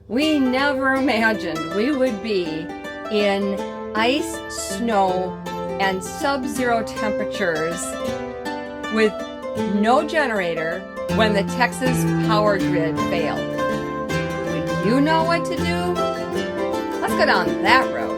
We never imagined we would be in ice, snow, and sub-zero temperatures with no generator when the Texas power grid failed. Would you know what to do? Let's go down that road.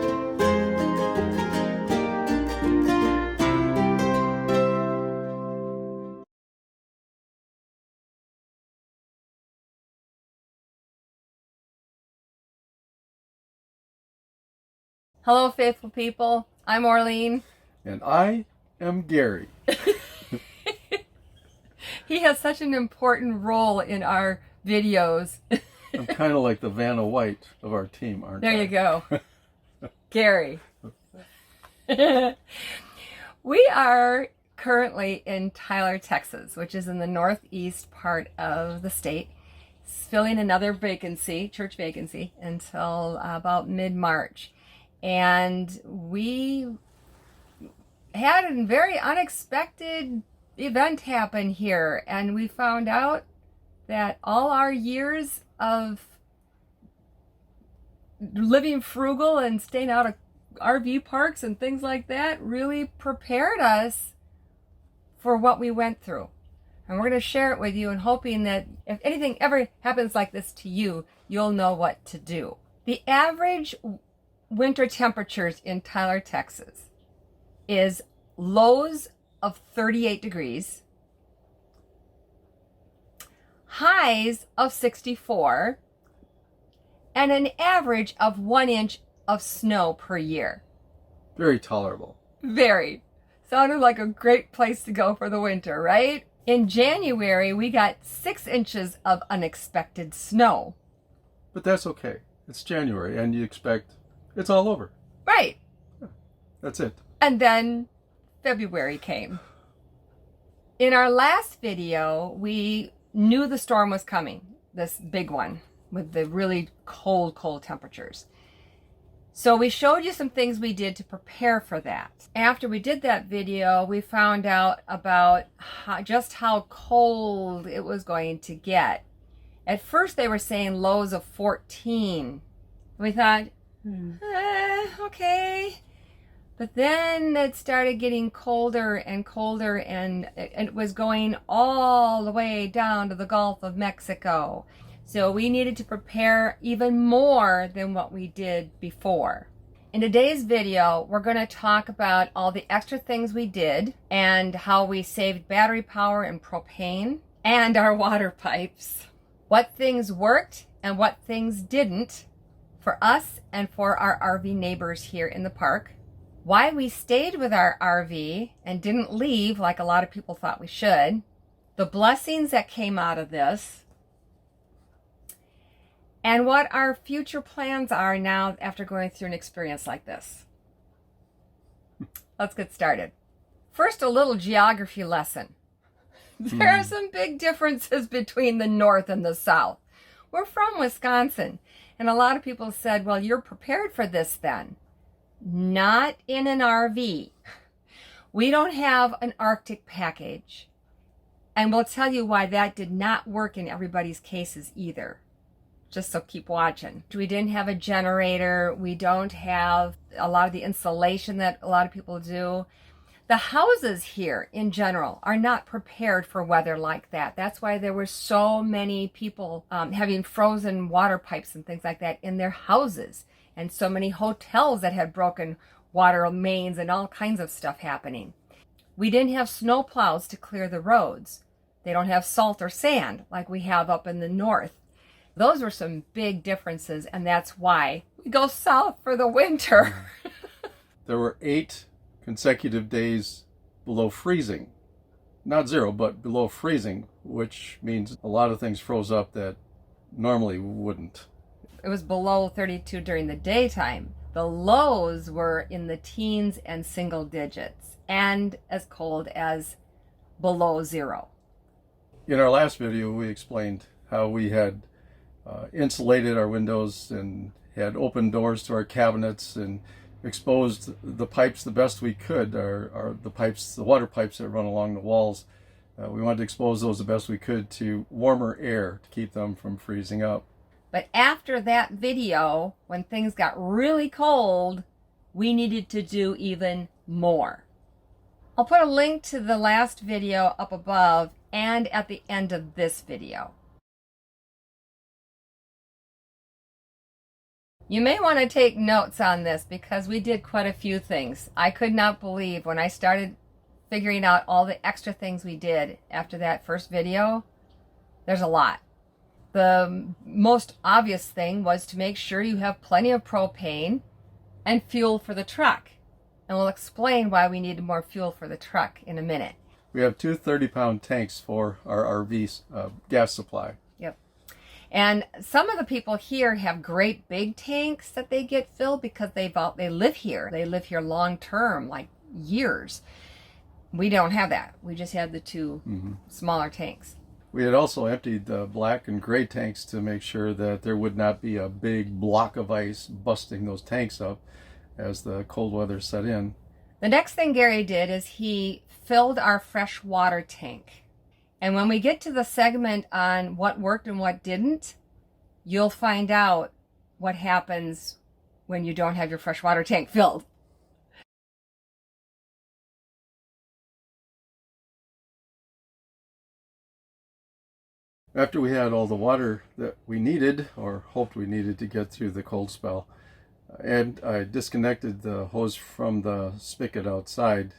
Hello, faithful people. I'm Orlene. And I am Gary. He has such an important role in our videos. I'm kind of like the Vanna White of our team, aren't I? There you go. Gary. We are currently in Tyler, Texas, which is in the northeast part of the state, filling another vacancy, church vacancy, until about mid-March. And we had a very unexpected event happen here, and we found out that all our years of living frugal and staying out of RV parks and things like that really prepared us for what we went through. And we're going to share it with you, and hoping that if anything ever happens like this to you, you'll know what to do. The average winter temperatures in Tyler, Texas is lows of 38 degrees, highs of 64, and an average of 1 inch of snow per year. Very tolerable. Very. Sounded like a great place to go for the winter, right? In January, we got 6 inches of unexpected snow. But that's okay. It's January, and you expect it's all over. Right. That's it. And then February came. In our last video, we knew the storm was coming, this big one with the really cold temperatures. So we showed you some things we did to prepare for that. After we did that video, we found out about just how cold it was going to get. At first they were saying lows of 14. We thought, okay. But then it started getting colder and colder, and it was going all the way down to the Gulf of Mexico. So we needed to prepare even more than what we did before. In today's video, we're going to talk about all the extra things we did and how we saved battery power and propane and our water pipes. What things worked and what things didn't for us and for our RV neighbors here in the park. Why we stayed with our RV and didn't leave like a lot of people thought we should. The blessings that came out of this. And what our future plans are now after going through an experience like this. Let's get started. First, a little geography lesson. There are some big differences between the North and the South. We're from Wisconsin, and a lot of people said, well, you're prepared for this then. Not in an RV. We don't have an Arctic package. And we'll tell you why that did not work in everybody's cases either. Just so keep watching. We didn't have a generator. We don't have a lot of the insulation that a lot of people do. The houses here in general are not prepared for weather like that. That's why there were so many people having frozen water pipes and things like that in their houses. And so many hotels that had broken water mains and all kinds of stuff happening. We didn't have snow plows to clear the roads. They don't have salt or sand like we have up in the north. Those were some big differences, and that's why we go south for the winter. There were 8 consecutive days below freezing. Not zero, but below freezing, which means a lot of things froze up that normally wouldn't. It was below 32 during the daytime. The lows were in the teens and single digits, and as cold as below zero. In our last video, we explained how we had insulated our windows and had open doors to our cabinets and exposed the pipes the best we could, the water pipes that run along the walls. We wanted to expose those the best we could to warmer air to keep them from freezing up. But after that video, when things got really cold, we needed to do even more. I'll put a link to the last video up above and at the end of this video. You may want to take notes on this because we did quite a few things. I could not believe when I started figuring out all the extra things we did after that first video. There's a lot. The most obvious thing was to make sure you have plenty of propane and fuel for the truck. And we'll explain why we needed more fuel for the truck in a minute. We have two 30-pound tanks for our RV gas supply. Yep. And some of the people here have great big tanks that they get filled because they live here. They live here long term, like years. We don't have that. We just have the two smaller tanks. We had also emptied the black and gray tanks to make sure that there would not be a big block of ice busting those tanks up as the cold weather set in. The next thing Gary did is he filled our fresh water tank. And when we get to the segment on what worked and what didn't, you'll find out what happens when you don't have your fresh water tank filled. After we had all the water that we needed, or hoped we needed to get through the cold spell, and I disconnected the hose from the spigot outside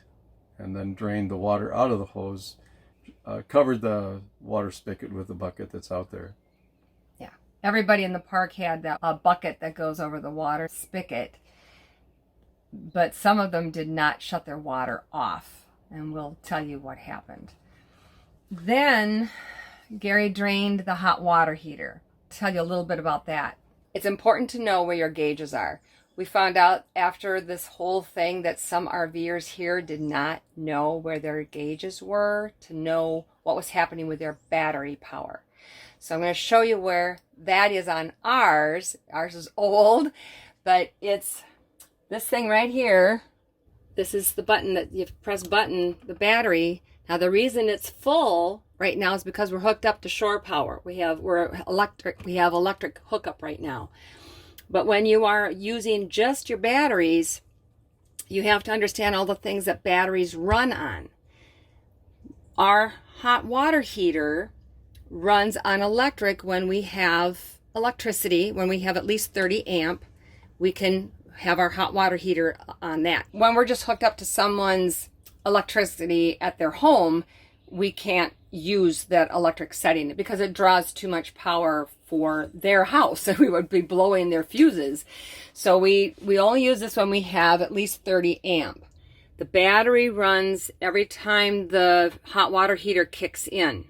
and then drained the water out of the hose, covered the water spigot with the bucket that's out there. Yeah, everybody in the park had a bucket that goes over the water spigot, but some of them did not shut their water off, and we'll tell you what happened. Then Gary drained the hot water heater. I'll tell you a little bit about that. It's important to know where your gauges are. We found out after this whole thing that some RVers here did not know where their gauges were to know what was happening with their battery power. So I'm going to show you where that is on ours. Ours is old, but it's this thing right here. This is the button that you press button, the battery. Now the reason it's full right now is because we're hooked up to shore power. We have electric hookup right now. But when you are using just your batteries, you have to understand all the things that batteries run on. Our hot water heater runs on electric when we have electricity. When we have at least 30 amp, we can have our hot water heater on that. When we're just hooked up to someone's electricity at their home, we can't use that electric setting because it draws too much power for their house and we would be blowing their fuses. So we only use this when we have at least 30 amp. The battery runs every time the hot water heater kicks in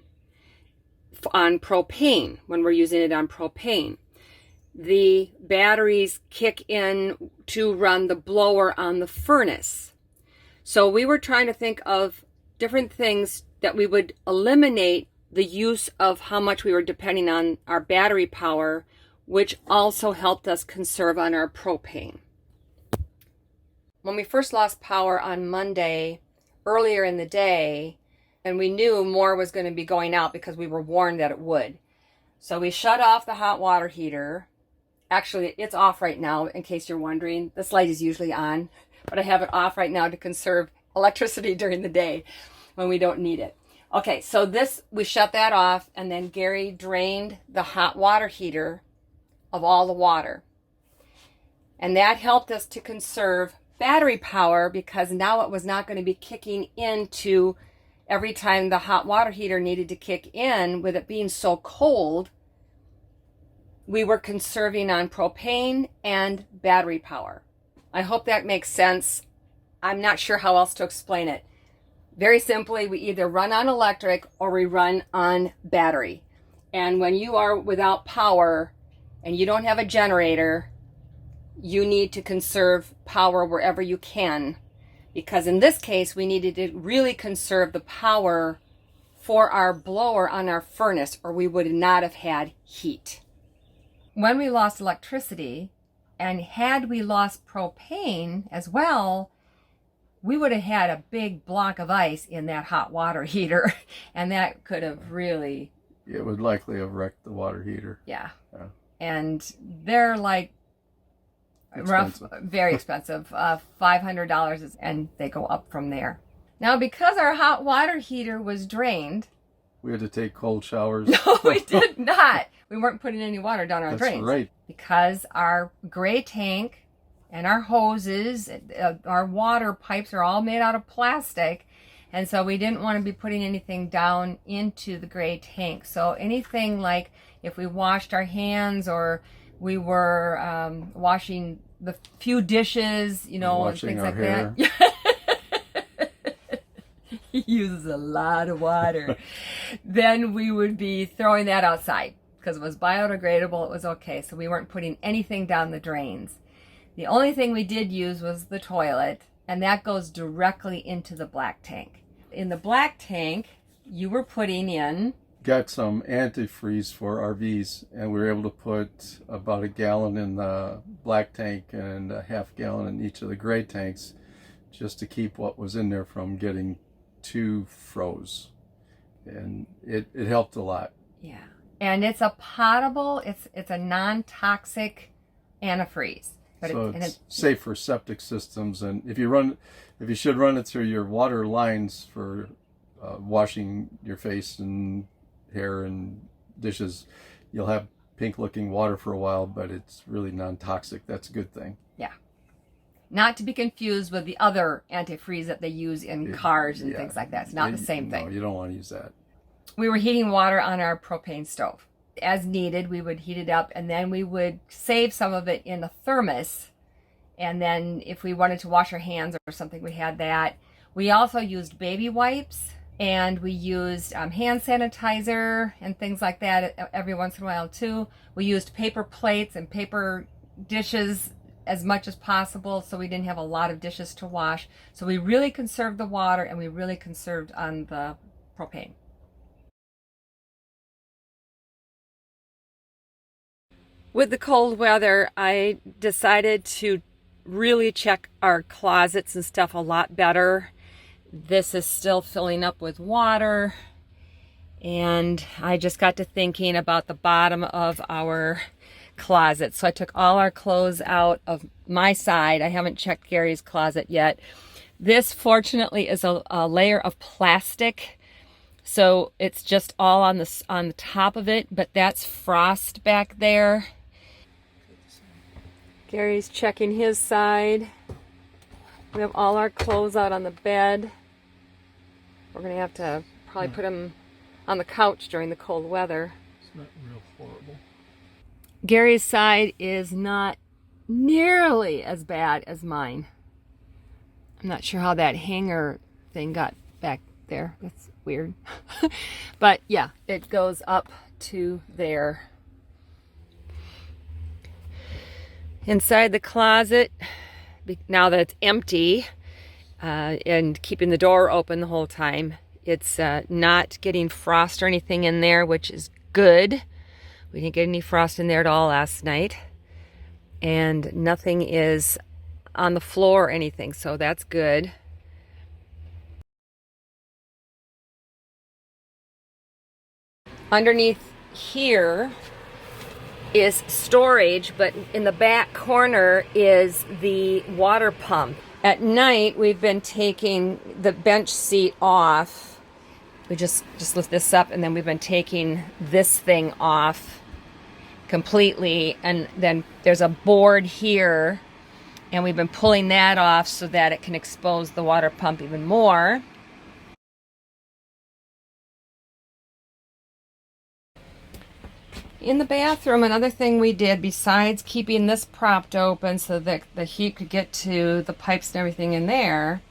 on propane, when we're using it on propane. The batteries kick in to run the blower on the furnace. So we were trying to think of different things that we would eliminate the use of how much we were depending on our battery power, which also helped us conserve on our propane. When we first lost power on Monday, earlier in the day, and we knew more was going to be going out because we were warned that it would. So we shut off the hot water heater. Actually, it's off right now, in case you're wondering. This light is usually on, but I have it off right now to conserve electricity during the day when we don't need it. Okay, so we shut that off, and then Gary drained the hot water heater of all the water. And that helped us to conserve battery power because now it was not going to be kicking into every time the hot water heater needed to kick in. With it being so cold, we were conserving on propane and battery power. I hope that makes sense. I'm not sure how else to explain it. Very simply, we either run on electric or we run on battery. And when you are without power and you don't have a generator, you need to conserve power wherever you can. Because in this case, we needed to really conserve the power for our blower on our furnace, or we would not have had heat. When we lost electricity, and had we lost propane as well, we would have had a big block of ice in that hot water heater, and that could have really... It would likely have wrecked the water heater. Yeah. and they're like Expensive. very expensive, $500, and they go up from there. Now, because our hot water heater was drained, we had to take cold showers. no, we did not. We weren't putting any water down our That's drains. right. Because our gray tank and our hoses, our water pipes are all made out of plastic. And so we didn't want to be putting anything down into the gray tank. So anything like if we washed our hands or we were washing the few dishes, you know, and things like hair. that. He uses a lot of water. Then we would be throwing that outside because it was biodegradable. It was okay. So we weren't putting anything down the drains. The only thing we did use was the toilet, and that goes directly into the black tank. In the black tank, you were putting in... Got some antifreeze for RVs, and we were able to put about a gallon in the black tank and a half gallon in each of the gray tanks, just to keep what was in there from getting too froze. And it helped a lot. Yeah. And it's a potable, it's a non-toxic antifreeze. But so it's safe for septic systems, and if you should run it through your water lines for washing your face and hair and dishes, you'll have pink looking water for a while, but it's really non-toxic. That's a good thing. Yeah. Not to be confused with the other antifreeze that they use in cars and things like that. It's not the same thing. No, you don't want to use that. We were heating water on our propane stove. As needed, we would heat it up, and then we would save some of it in a thermos. And then if we wanted to wash our hands or something, we had that. We also used baby wipes, and we used hand sanitizer and things like that every once in a while too. We used paper plates and paper dishes as much as possible, so we didn't have a lot of dishes to wash. So we really conserved the water, and we really conserved on the propane. With the cold weather, I decided to really check our closets and stuff a lot better. This is still filling up with water, and I just got to thinking about the bottom of our closet. So I took all our clothes out of my side. I haven't checked Gary's closet yet. This fortunately is a layer of plastic, so it's just all on the top of it, but that's frost back there. Gary's checking his side. We have all our clothes out on the bed. We're going to have to probably put them on the couch during the cold weather. It's not real horrible. Gary's side is not nearly as bad as mine. I'm not sure how that hanger thing got back there. That's weird. But yeah, it goes up to there. Inside the closet, now that it's empty and keeping the door open the whole time, it's not getting frost or anything in there, which is good. We didn't get any frost in there at all last night, and nothing is on the floor or anything, so that's good. Underneath here is storage, but in the back corner is the water pump. At night, we've been taking the bench seat off. We just lift this up, and then we've been taking this thing off completely, and then there's a board here, and we've been pulling that off so that it can expose the water pump even more. In the bathroom, another thing we did besides keeping this propped open so that the heat could get to the pipes and everything in there,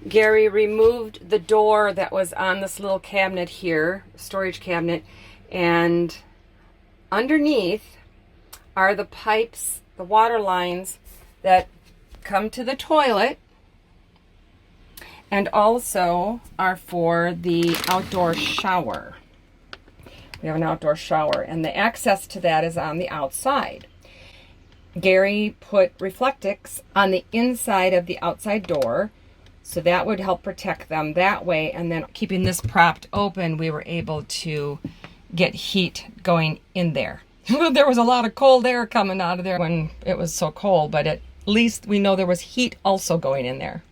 Gary removed the door that was on this little cabinet here, storage cabinet, and underneath are the pipes, the water lines that come to the toilet and also are for the outdoor shower. We have an outdoor shower, and the access to that is on the outside. Gary put reflectix on the inside of the outside door, so that would help protect them that way, and then keeping this propped open, we were able to get heat going in there. There was a lot of cold air coming out of there when it was so cold, but at least we know there was heat also going in there.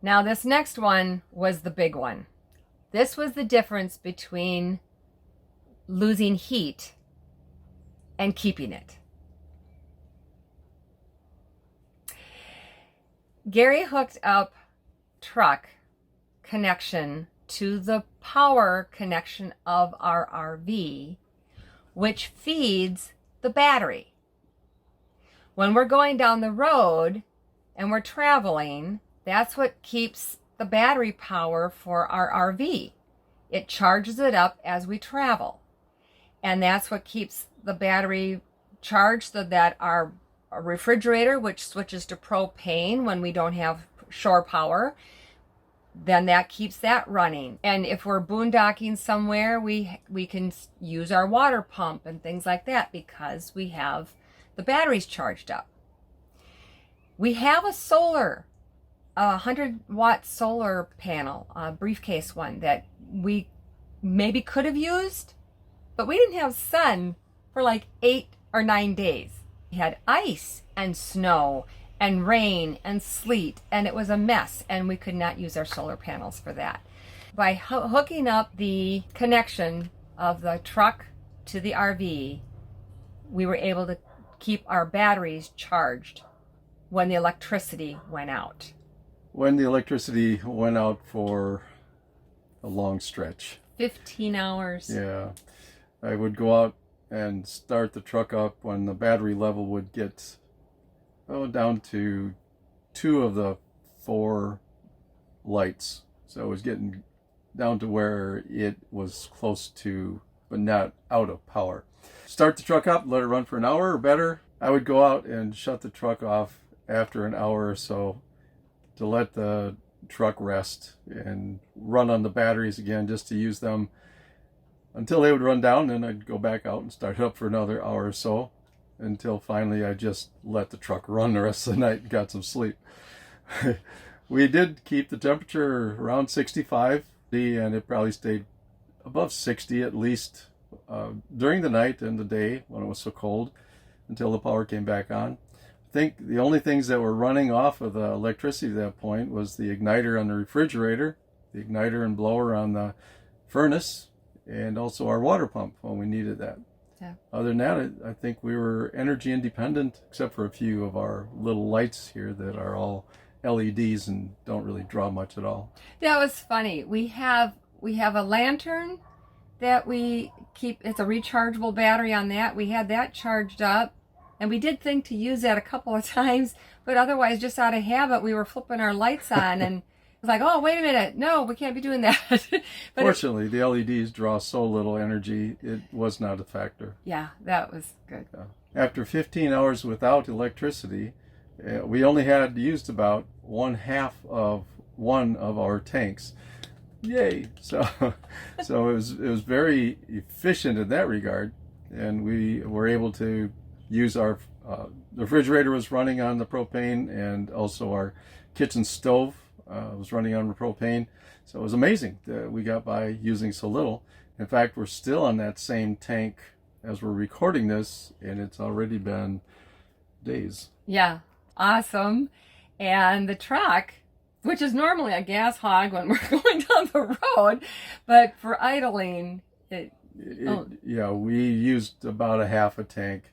Now this next one was the big one. This was the difference between losing heat and keeping it. Gary hooked up truck connection to the power connection of our RV, which feeds the battery. When we're going down the road and we're traveling, that's what keeps the battery power for our RV. It charges it up as we travel. And that's what keeps the battery charged, so that our refrigerator, which switches to propane when we don't have shore power, then that keeps that running. And if we're boondocking somewhere, we can use our water pump and things like that because we have the batteries charged up. We have a 100-watt solar panel, a briefcase one that we maybe could have used, but we didn't have sun for like 8 or 9 days. We had ice and snow and rain and sleet, and it was a mess, and we could not use our solar panels for that. By hooking up the connection of the truck to the RV, we were able to keep our batteries charged when the electricity went out. When the electricity went out for a long stretch. 15 hours. Yeah. I would go out and start the truck up when the battery level would get down to 2 of the 4 lights. So it was getting down to where it was close to, but not out of power. Start the truck up, let it run for an hour or better. I would go out and shut the truck off after an hour or so to let the truck rest and run on the batteries again, just to use them until they would run down. Then I'd go back out and start up for another hour or so, until finally I just let the truck run the rest of the night and got some sleep. We did keep the temperature around 65, and it probably stayed above 60 at least during the night and the day when it was so cold, until the power came back on. I think the only things that were running off of the electricity at that point was the igniter on the refrigerator, the igniter and blower on the furnace, and also our water pump when we needed that. Yeah. Other than that, I think we were energy independent, except for a few of our little lights here that are all LEDs and don't really draw much at all. That was funny. We have a lantern that we keep. It's a rechargeable battery on that. We had that charged up, and we did think to use that a couple of times, but otherwise, just out of habit, we were flipping our lights on, and it was like, oh, wait a minute, no, we can't be doing that. Fortunately, the LEDs draw so little energy, it was not a factor. Yeah, that was good. Yeah. After 15 hours without electricity, we only had used about 1/2 of one of our tanks. Yay! So it was very efficient in that regard, and we were able to use our the refrigerator was running on the propane, and also our kitchen stove was running on the propane. So it was amazing that we got by using so little. In fact, we're still on that same tank as we're recording this, and it's already been days. Yeah, awesome. And the truck, which is normally a gas hog when we're going down the road, but for idling, yeah, we used about 1/2 a tank.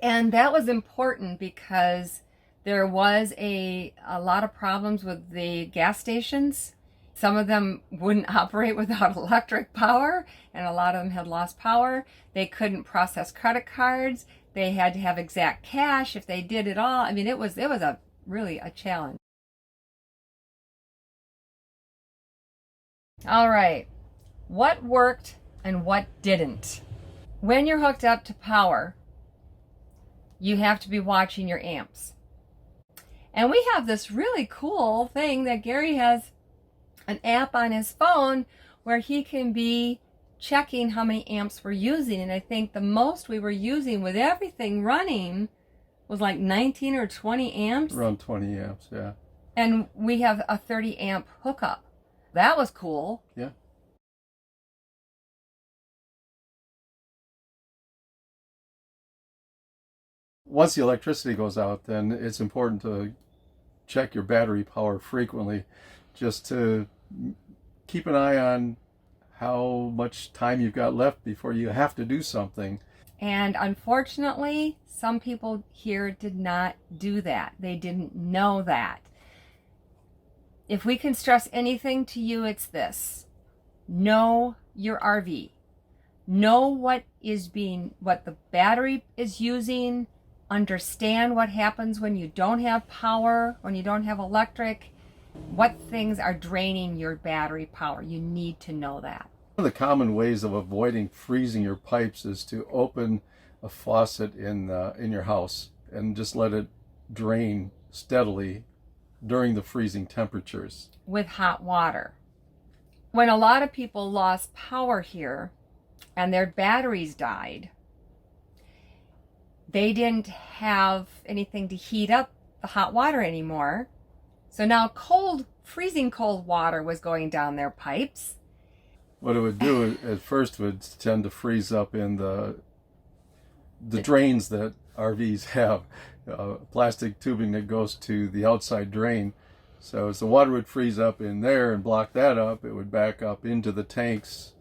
And that was important because there was a lot of problems with the gas stations. Some of them wouldn't operate without electric power, and a lot of them had lost power. They couldn't process credit cards. They had to have exact cash if they did it all. I mean, it was really a challenge. All right, what worked and what didn't? When you're hooked up to power, you have to be watching your amps. And we have this really cool thing that Gary has, an app on his phone where he can be checking how many amps we're using. And I think the most we were using with everything running was like 19 or 20 amps. Around 20 amps, yeah. And we have a 30 amp hookup. That was cool. Yeah. once the electricity goes out, then it's important to check your battery power frequently, just to keep an eye on how much time you've got left before you have to do something. And unfortunately, some people here did not do that. They didn't know that. If we can stress anything to you, it's this: know your RV. Know what the battery is using. Understand what happens when you don't have power, when you don't have electric. What things are draining your battery power. You need to know that. One of the common ways of avoiding freezing your pipes is to open a faucet in your house and just let it drain steadily during the freezing temperatures. With hot water. When a lot of people lost power here and their batteries died, they didn't have anything to heat up the hot water anymore. So now freezing cold water was going down their pipes. What it would do at first would tend to freeze up in the drains that RVs have, plastic tubing that goes to the outside drain. So as the water would freeze up in there and block that up, it would back up into the tanks,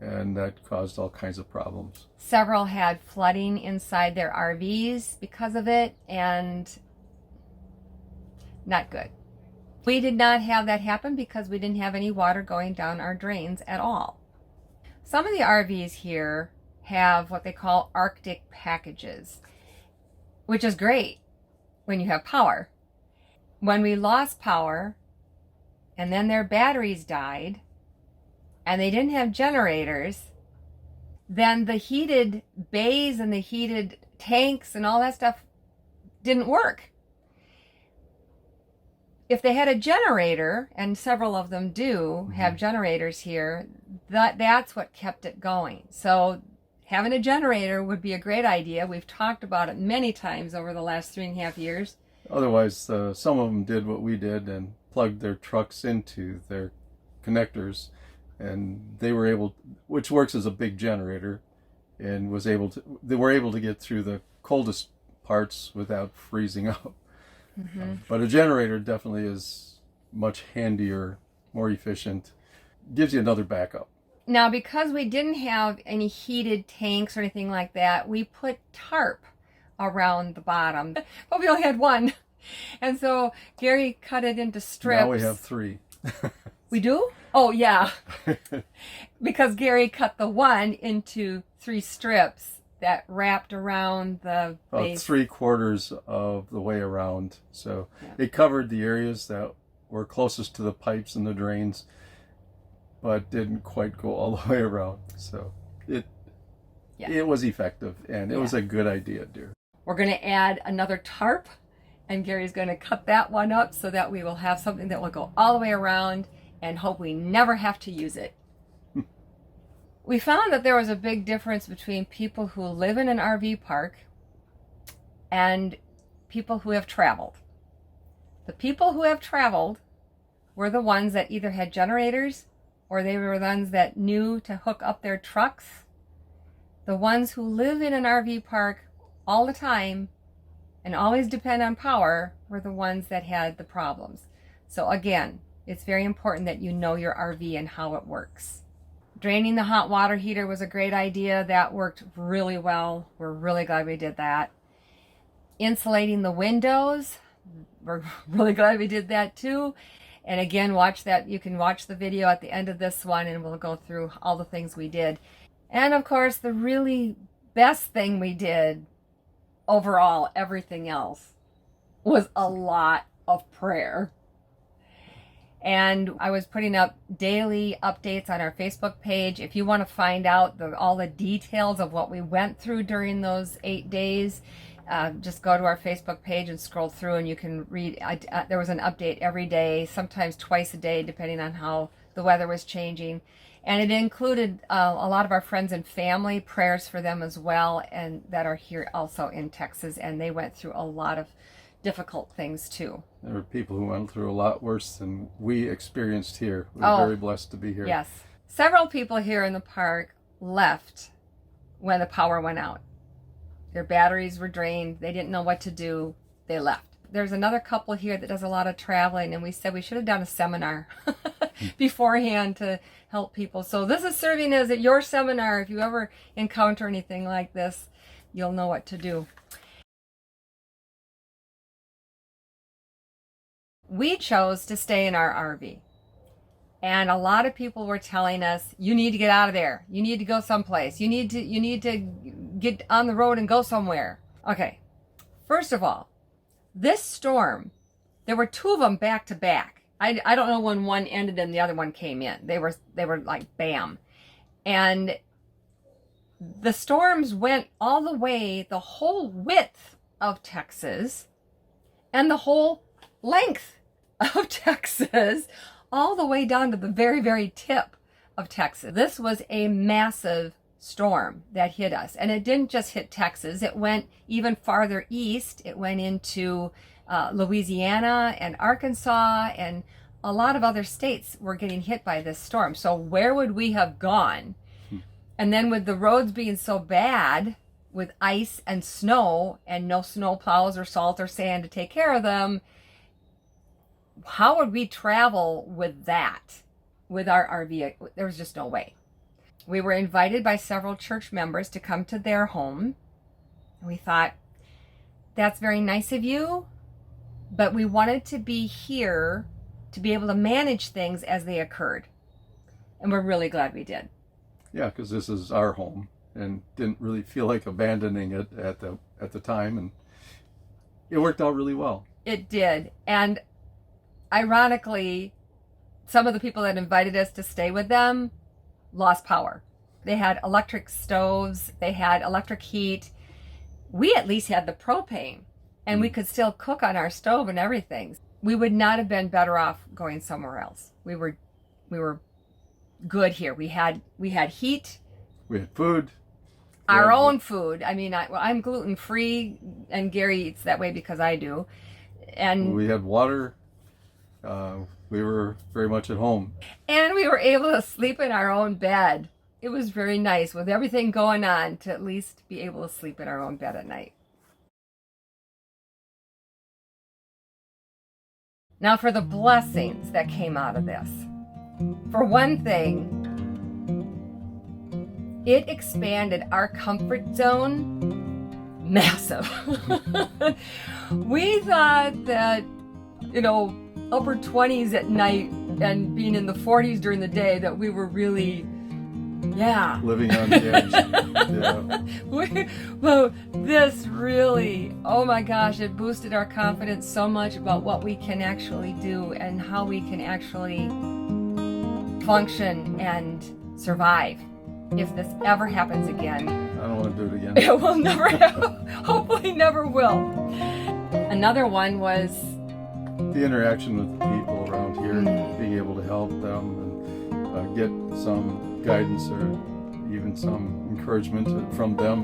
and that caused all kinds of problems. Several had flooding inside their RVs because of it, and not good. We did not have that happen because we didn't have any water going down our drains at all. Some of the RVs here have what they call Arctic packages, which is great when you have power. When we lost power and then their batteries died and they didn't have generators, then the heated bays and the heated tanks and all that stuff didn't work. If they had a generator, and several of them do have generators here, that's what kept it going. So having a generator would be a great idea. We've talked about it many times over the last 3.5 years. Otherwise, some of them did what we did and plugged their trucks into their connectors, and they were able, which works as a big generator, and they were able to get through the coldest parts without freezing up. But a generator definitely is much handier, more efficient, gives you another backup. Now, because we didn't have any heated tanks or anything like that, we put tarp around the bottom, but we only had one. And so Gary cut it into strips. Now we have 3. We do? Oh, yeah. Because Gary cut the one into 3 strips that wrapped around the base. About 3/4 of the way around. So it covered the areas that were closest to the pipes and the drains, but didn't quite go all the way around. So it was effective, and it was a good idea, dear. We're going to add another tarp, and Gary's going to cut that one up so that we will have something that will go all the way around, and hope we never have to use it. We found that there was a big difference between people who live in an RV park and people who have traveled. The people who have traveled were the ones that either had generators or they were the ones that knew to hook up their trucks. The ones who live in an RV park all the time and always depend on power were the ones that had the problems. So again, it's very important that you know your RV and how it works. Draining the hot water heater was a great idea. That worked really well. We're really glad we did that. Insulating the windows, we're really glad we did that too. And again, watch that. You can watch the video at the end of this one and we'll go through all the things we did. And of course, the really best thing we did overall, everything else, was a lot of prayer. And I was putting up daily updates on our Facebook page. If you want to find out all the details of what we went through during those 8 days, just go to our Facebook page and scroll through and you can read. There was an update every day, sometimes twice a day, depending on how the weather was changing. And it included a lot of our friends and family, prayers for them as well, and that are here also in Texas. And they went through a lot of difficult things too. There were people who went through a lot worse than we experienced here. We're very blessed to be here. Yes. Several people here in the park left when the power went out. Their batteries were drained. They didn't know what to do. They left. There's another couple here that does a lot of traveling, and we said we should have done a seminar beforehand to help people. So this is serving as your seminar. If you ever encounter anything like this, you'll know what to do. We chose to stay in our RV. And a lot of people were telling us, you need to get out of there. You need to go someplace. You need to get on the road and go somewhere. Okay. First of all, this storm, there were two of them back to back. I don't know when one ended and the other one came in. They were like bam. And the storms went all the way, the whole width of Texas and the whole length of Texas, all the way down to the very, very tip of Texas. This was a massive storm that hit us. And it didn't just hit Texas. It went even farther east. It went into Louisiana and Arkansas, and a lot of other states were getting hit by this storm. So where would we have gone? And then with the roads being so bad, with ice and snow and no snow plows or salt or sand to take care of them, how would we travel with that, with our RV? There was just no way. We were invited by several church members to come to their home. We thought, that's very nice of you, but we wanted to be here to be able to manage things as they occurred. And we're really glad we did. Yeah, because this is our home, and didn't really feel like abandoning it at the time, and it worked out really well. It did. And ironically, some of the people that invited us to stay with them lost power. They had electric stoves, they had electric heat. We at least had the propane, and we could still cook on our stove and everything. We would not have been better off going somewhere else. We were good here. We had heat. We had food. Our own food. I mean, I'm gluten free, and Gary eats that way because I do. And we had water. We were very much at home. And we were able to sleep in our own bed. It was very nice with everything going on to at least be able to sleep in our own bed at night. Now for the blessings that came out of this. For one thing, it expanded our comfort zone massive. We thought that, upper 20s at night and being in the 40s during the day, that we were really, living on the edge. Well, this really, oh my gosh, it boosted our confidence so much about what we can actually do and how we can actually function and survive. If this ever happens again, I don't want to do it again. It will never happen. Hopefully never will. Another one was the interaction with the people around here, being able to help them and get some guidance or even some encouragement from them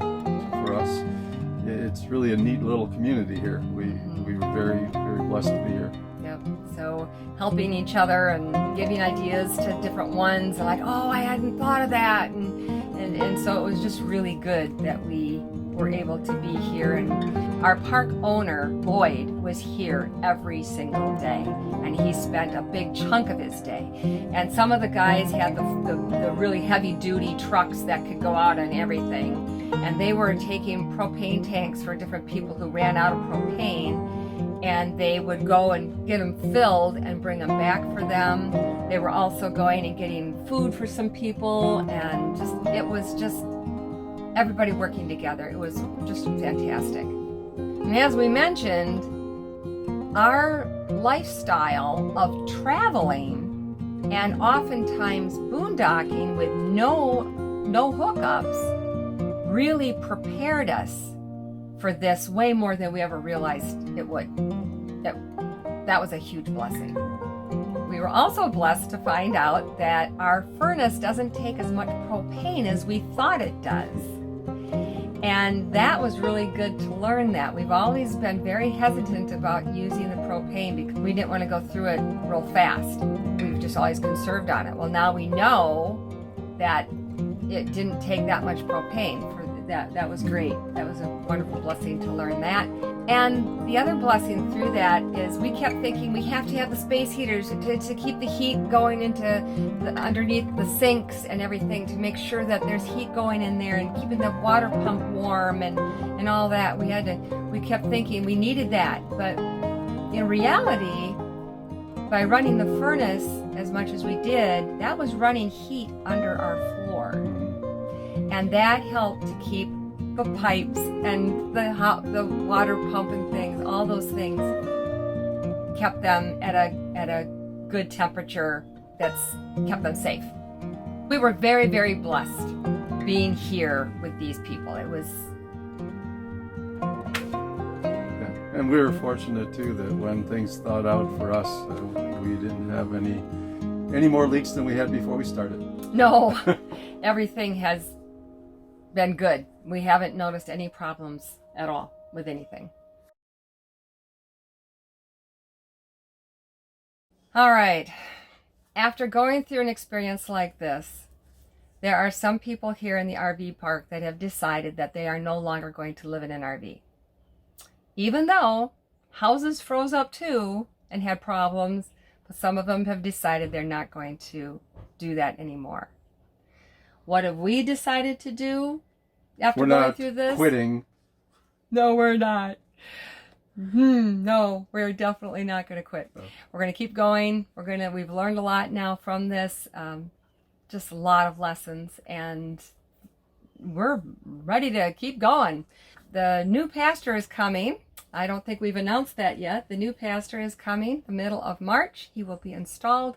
for us. It's really a neat little community here. We were very, very blessed to be here. Yep. So helping each other and giving ideas to different ones, and like, oh, I hadn't thought of that, and so it was just really good that we were able to be here. And our park owner, Boyd, was here every single day, and he spent a big chunk of his day. And some of the guys had the really heavy duty trucks that could go out on everything, and they were taking propane tanks for different people who ran out of propane, and they would go and get them filled and bring them back for them. They were also going and getting food for some people, and it was just everybody working together. It was just fantastic. And as we mentioned, our lifestyle of traveling and oftentimes boondocking with no hookups really prepared us for this way more than we ever realized it would. That was a huge blessing. We were also blessed to find out that our furnace doesn't take as much propane as we thought it does. And that was really good to learn that. We've always been very hesitant about using the propane because we didn't want to go through it real fast. We've just always conserved on it. Well, now we know that it didn't take that much propane. that was great. That was a wonderful blessing to learn that. And the other blessing through that is we kept thinking we have to have the space heaters to keep the heat going into underneath the sinks and everything, to make sure that there's heat going in there and keeping the water pump warm and all that. We kept thinking we needed that, but in reality, by running the furnace as much as we did, that was running heat under our floor. And that helped to keep the pipes and the water pump and things, all those things, kept them at a good temperature that's kept them safe. We were very, very blessed being here with these people. It was... And we were fortunate too that when things thawed out for us, we didn't have any more leaks than we had before we started. No, everything has been good. We haven't noticed any problems at all with anything. All right. After going through an experience like this, there are some people here in the RV park that have decided that they are no longer going to live in an RV. Even though houses froze up too and had problems, but some of them have decided they're not going to do that anymore. What have we decided to do after going through this? We're not quitting. No, we're not. No, we're definitely not going to quit. No. We're going to keep going. We've learned a lot now from this, just a lot of lessons, and we're ready to keep going. The new pastor is coming. I don't think we've announced that yet. The new pastor is coming the middle of March. He will be installed.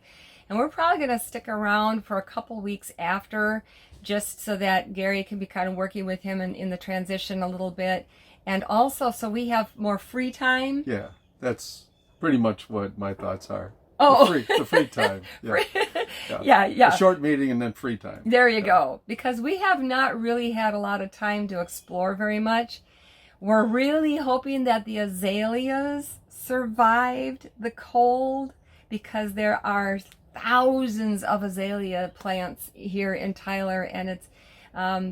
And we're probably going to stick around for a couple weeks after, just so that Gary can be kind of working with him in the transition a little bit. And also so we have more free time. Yeah, that's pretty much what my thoughts are. Oh, the free time. Yeah. Yeah. A short meeting and then free time. There you go. Because we have not really had a lot of time to explore very much. We're really hoping that the azaleas survived the cold, because there are thousands of azalea plants here in Tyler, and it's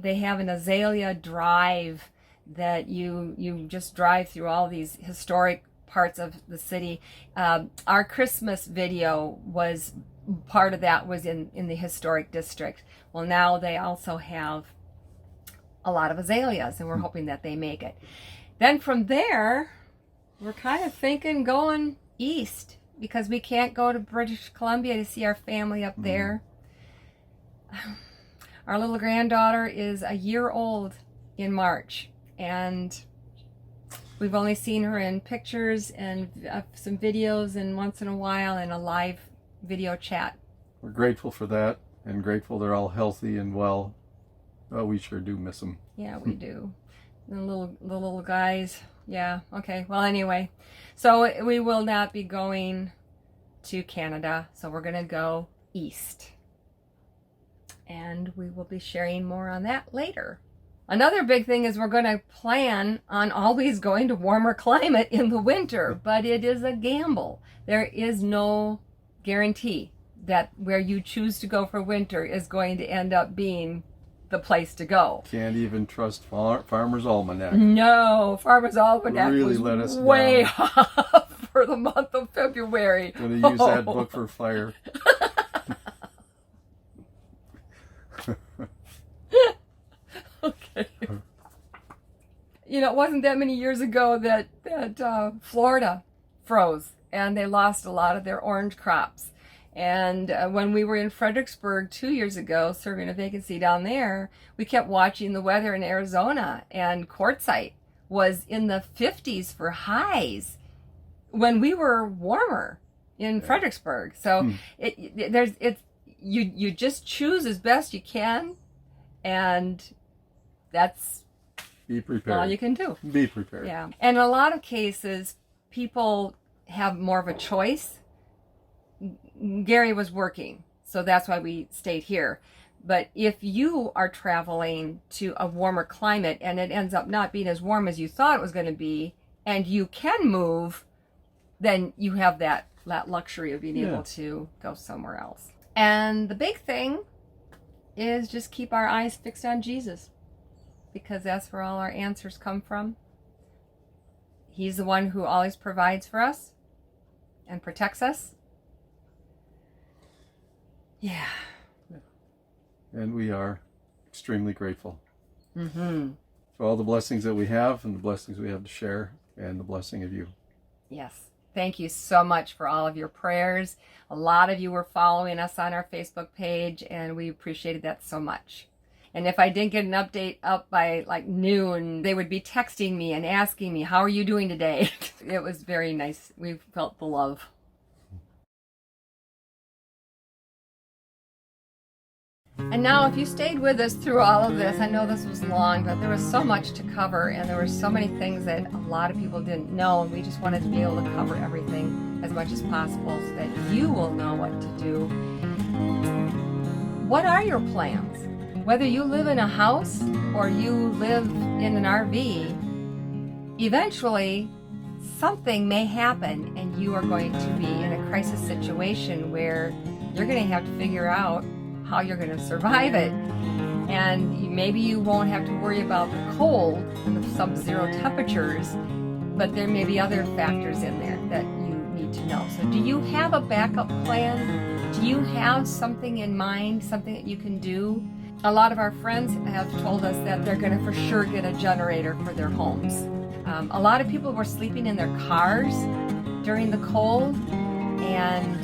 they have an azalea drive that you just drive through all these historic parts of the city. Our Christmas video was part of that, was in the historic district. Well, now they also have a lot of azaleas, and we're hoping that they make it. Then from there, we're kind of thinking going east, because we can't go to British Columbia to see our family up there. Our little granddaughter is a year old in March, and we've only seen her in pictures and some videos, and once in a while in a live video chat. We're grateful for that, and grateful they're all healthy and well. Oh, we sure do miss them. Yeah, we do. The little guys. Yeah, okay. Well, anyway, so we will not be going to Canada, so we're going to go east. And we will be sharing more on that later. Another big thing is we're going to plan on always going to warmer climate in the winter, but it is a gamble. There is no guarantee that where you choose to go for winter is going to end up being the place to go. Can't even trust Farmer's Almanac. No, Farmer's Almanac really was let us way down. off for the month of February. Going to use that book for fire. Okay. You know, it wasn't that many years ago that Florida froze, and they lost a lot of their orange crops. And when we were in Fredericksburg 2 years ago, serving a vacancy down there, we kept watching the weather in Arizona, and quartzite was in the 50s for highs when we were warmer in Fredericksburg. So you just choose as best you can, and that's be prepared. all you can do. Be prepared. Yeah. And in a lot of cases, people have more of a choice. Gary was working, so that's why we stayed here. But if you are traveling to a warmer climate and it ends up not being as warm as you thought it was going to be, and you can move, then you have that luxury of being able to go somewhere else. And the big thing is just keep our eyes fixed on Jesus. because that's where all our answers come from. He's the one who always provides for us and protects us. Yeah. And we are extremely grateful Mm-hmm. for all the blessings that we have and the blessings we have to share and the blessing of you. Yes. Thank you so much for all of your prayers. A lot of you were following us on our Facebook page, and we appreciated that so much. And if I didn't get an update up by like noon, they would be texting me and asking me, how are you doing today? It was very nice. We felt the love. And now, if you stayed with us through all of this, I know this was long, but there was so much to cover, and there were so many things that a lot of people didn't know, and we just wanted to be able to cover everything as much as possible so that you will know what to do. What are your plans? Whether you live in a house or you live in an RV, eventually something may happen and you are going to be in a crisis situation where you're going to have to figure out how you're going to survive it. And maybe you won't have to worry about the cold and the sub-zero temperatures, but there may be other factors in there that you need to know. So do you have a backup plan? Do you have something in mind, something that you can do? A lot of our friends have told us that they're going to for sure get a generator for their homes. A lot of people were sleeping in their cars during the cold, and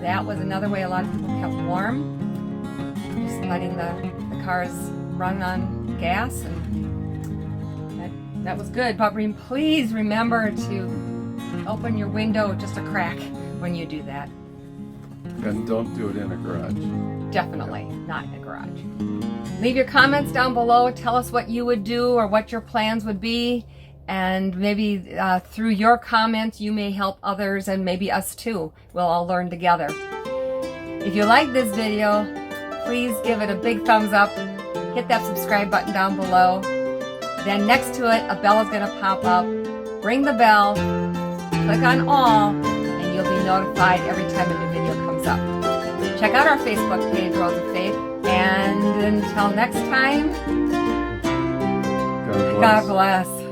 that was another way a lot of people kept warm. Just letting the cars run on gas, and that was good. But please remember to open your window just a crack when you do that. And don't do it in a garage. Definitely not in a garage. Leave your comments down below. Tell us what you would do or what your plans would be. And maybe through your comments, you may help others and maybe us too. We'll all learn together. If you like this video, please give it a big thumbs up. Hit that subscribe button down below. Then next to it, a bell is going to pop up. Ring the bell, click on all, and you'll be notified every time a new video comes up. Check out our Facebook page, Roads of Faith. And until next time, God bless. God bless.